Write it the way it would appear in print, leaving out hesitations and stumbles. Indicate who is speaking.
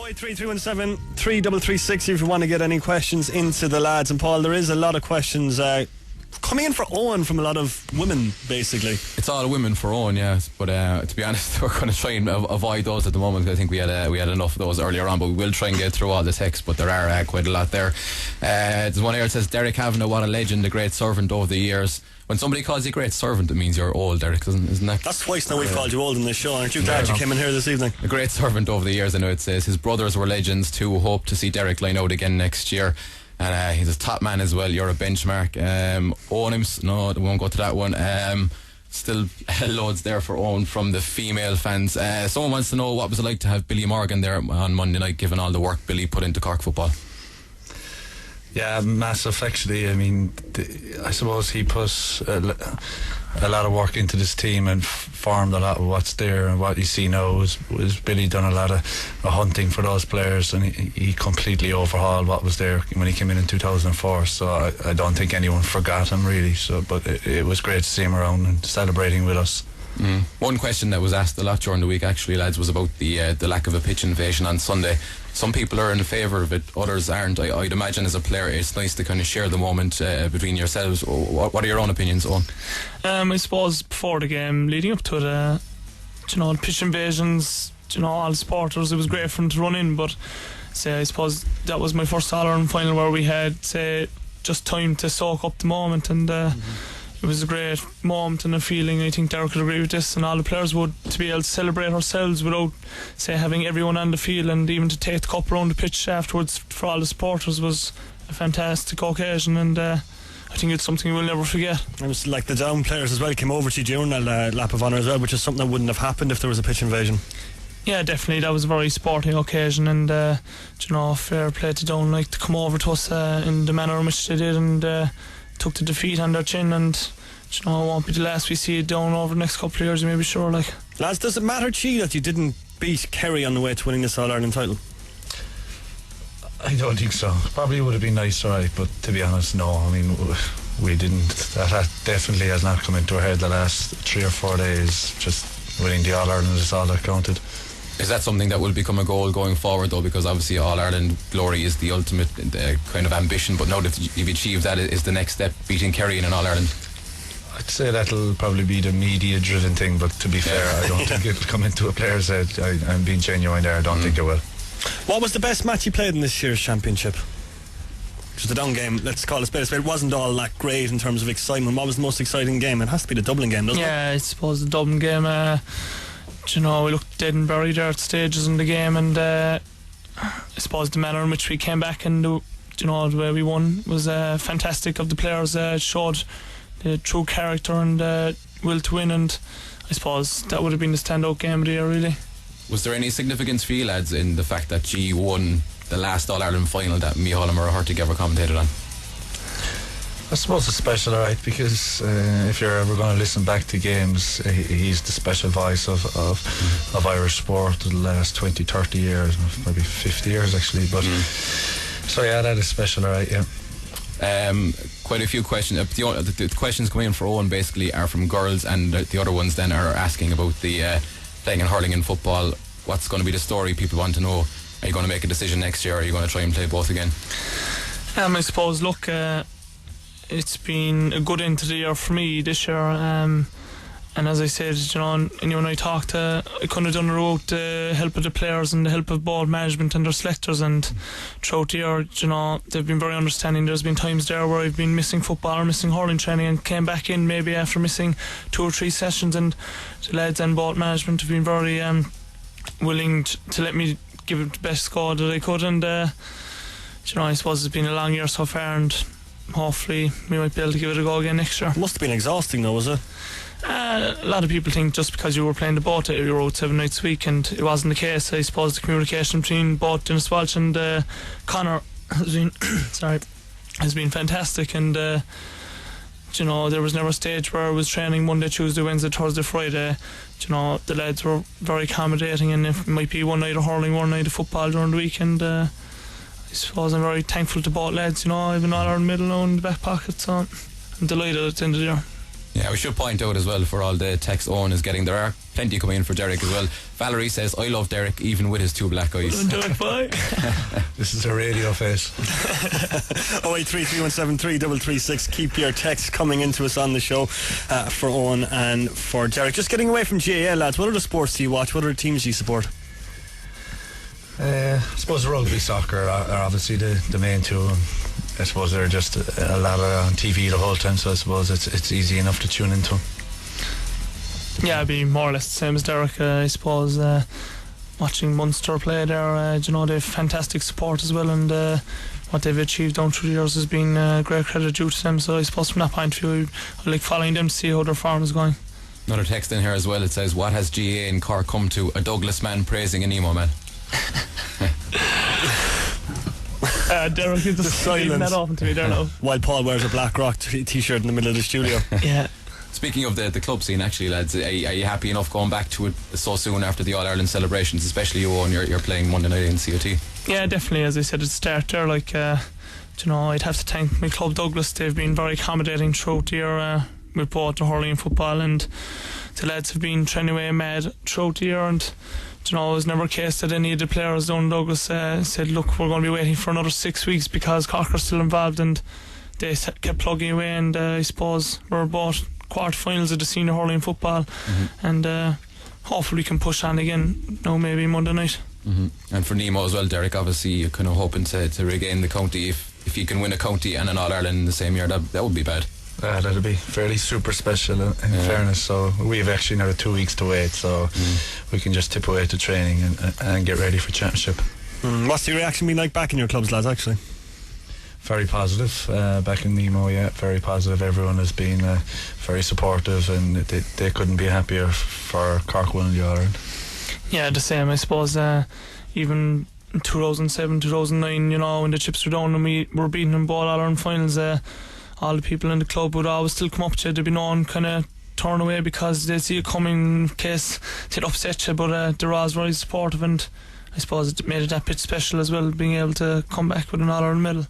Speaker 1: 083 317 if you want to get any questions into the lads. And Paul, there is a lot of questions coming in for Eoin from a lot of women, basically.
Speaker 2: It's all women for Eoin, yeah. But to be honest, we're going to try and avoid those at the moment. I think we had enough of those earlier on, but we will try and get through all the texts. But there are quite a lot there. There's one here that says, Derek Kavanagh, what a legend, a great servant over the years. When somebody calls you a great servant, it means you're old, Derek, isn't that?
Speaker 1: That's twice now we've called you old in this show. Aren't you glad you came in here this evening?
Speaker 2: A great servant over the years, I know it says. His brothers were legends too. Hope to see Derek line out again next year. And he's a top man as well. You're a benchmark. Eoin, no, I won't go to that one. Still loads there for Eoin from the female fans. Someone wants to know what was it like to have Billy Morgan there on Monday night, given all the work Billy put into Cork football.
Speaker 3: Yeah, massive actually. I mean, I suppose he put a lot of work into this team and formed a lot of what's there, and what you see now was Billy done a lot of hunting for those players, and he completely overhauled what was there when he came in 2004. So I don't think anyone forgot him really. So, but it was great to see him around and celebrating with us.
Speaker 2: One question that was asked a lot during the week, actually, lads, was about the lack of a pitch invasion on Sunday. Some people are in favour of it, others aren't. I'd imagine as a player it's nice to kind of share the moment between yourselves. What are your own opinions on?
Speaker 4: I suppose before the game, leading up to it, the pitch invasions, all supporters, it was great for them to run in, but I suppose that was my first All-Ireland final where we had just time to soak up the moment, and it was a great moment and a feeling. I think Derek would agree with this, and all the players would, to be able to celebrate ourselves without having everyone on the field, and even to take the cup around the pitch afterwards for all the supporters was a fantastic occasion, and I think it's something we'll never forget. It was
Speaker 1: like the down players as well came over to you during that lap of honour as well, which is something that wouldn't have happened if there was a pitch invasion.
Speaker 4: Yeah, definitely. That was a very sporting occasion, and fair play to Down to come over to us in the manner in which they did, and took the defeat on their chin, and it won't be the last we see it Down over the next couple of years, you may be sure.
Speaker 1: Lads, does it matter to you that you didn't beat Kerry on the way to winning this All-Ireland title?
Speaker 3: I don't think so. Probably would have been nice, alright, but to be honest, no. I mean, we didn't. That definitely has not come into our head the last 3 or 4 days. Just winning the All-Ireland is all that counted.
Speaker 2: Is that something that will become a goal going forward, though? Because obviously All-Ireland glory is the ultimate kind of ambition, but now that you've achieved that, is the next step beating Kerry in an All-Ireland?
Speaker 3: I'd say that'll probably be the media-driven thing, but to be fair, I don't think it'll come into a player's head. I'm being genuine there, I don't think it will.
Speaker 1: What was the best match you played in this year's championship? Just the Down game, let's call it a spade a spade. It wasn't all that great in terms of excitement. What was the most exciting game? It has to be the Dublin game, doesn't it?
Speaker 4: Yeah, I suppose the Dublin game, we looked dead and buried there at stages in the game, and I suppose the manner in which we came back and the way we won was fantastic. Of the players, showed the true character and will to win, and I suppose that would have been the standout game of the year, really.
Speaker 2: Was there any significance for you lads in the fact that G won the last All-Ireland final that Micheál and Hurtig ever commentated on?
Speaker 3: I suppose it's special, alright, because if you're ever going to listen back to games, he's the special voice of Irish sport the last 20, 30 years, maybe 50 years actually. But so yeah, that is special, alright, yeah.
Speaker 2: Quite a few questions. The questions coming in for Eoin basically are from girls, and the other ones then are asking about the playing and hurling in football. What's going to be the story? People want to know, are you going to make a decision next year, or are you going to try and play both again?
Speaker 4: I suppose, look, it's been a good end to the year for me this year, and as I said, anyone I talked to, I couldn't have done it without the help of the players and the help of board management and their selectors, and throughout the year, they've been very understanding. There's been times there where I've been missing football or missing hurling training and came back in maybe after missing 2 or 3 sessions, and the lads and board management have been very willing to let me give it the best score that I could, and I suppose it's been a long year so far, and hopefully we might be able to give it a go again next year.
Speaker 1: It must have been exhausting though, was it?
Speaker 4: A lot of people think just because you were playing the boat you were out 7 nights a week, and it wasn't the case. I suppose the communication between both Dennis Walsh and Conor has been has been fantastic, and there was never a stage where I was training Monday, Tuesday, Wednesday, Thursday, Friday. The lads were very accommodating, and it might be one night of hurling, one night of football during the week, and I suppose I'm very thankful to both lads. I have an All-Ireland medal now in the back pocket, so I'm delighted at the end of the year.
Speaker 2: Yeah, we should point out as well for all the text Owen is getting, there are plenty coming in for Derek as well. Valerie says, I love Derek even with his 2 black eyes.
Speaker 4: Derek, bye.
Speaker 3: This is a radio face.
Speaker 1: 08331733336. Keep your texts coming into us on the show for Owen and for Derek. Just getting away from GAA, lads, what other sports do you watch? What other teams do you support?
Speaker 3: I suppose rugby, soccer are obviously the main two. I suppose they're just a lot on TV the whole time, so I suppose it's easy enough to tune into.
Speaker 4: Yeah, it'd be more or less the same as Derek, I suppose. Watching Munster play there, they've fantastic support as well, and what they've achieved down through the years has been great credit due to them. So I suppose from that point of view, I like following them to see how their form is going.
Speaker 2: Another text in here as well. It says, what has GAA in Cork come to? A Douglas man praising an emo man.
Speaker 4: Derek is just leaving that off to me there now.
Speaker 1: While Paul wears a Black Rock t-shirt in the middle of the studio.
Speaker 4: Yeah.
Speaker 2: Speaking of the club scene, actually, lads, are you happy enough going back to it so soon after the All-Ireland celebrations, especially you, Owen, you're playing Monday night in COT?
Speaker 4: Yeah, definitely. As I said at the start there, I'd have to thank my club Douglas. They've been very accommodating throughout the year with both the hurling and football, and the lads have been training away mad throughout the year, and it was never a case that any of the players down in Douglas said, look, we're going to be waiting for another 6 weeks because Cork are still involved, and they kept plugging away, and I suppose we're both quarter-finals of the senior hurling football, and hopefully we can push on again now, maybe Monday night.
Speaker 2: And for Nemo as well, Derek, obviously you're kind of hoping to regain the county. If you can win a county and an All-Ireland in the same year, that would be bad.
Speaker 3: That'll be fairly super special in fairness. So we've actually another 2 weeks to wait, so we can just tip away to training and get ready for championship.
Speaker 1: What's the reaction been like back in your clubs, lads, actually?
Speaker 3: Very positive. Back in Nemo, very positive. Everyone has been very supportive, and they couldn't be happier for Cork winning the All-Ireland.
Speaker 4: Yeah, the same, I suppose. Even in 2007, 2009, when the chips were down and we were beating in both All-Ireland finals, all the people in the club would always still come up to you. There'd be no one kind of turn away because they'd see you coming in case they'd upset you, but they're always very supportive, and I suppose it made it that bit special as well, being able to come back with an All-Ireland medal.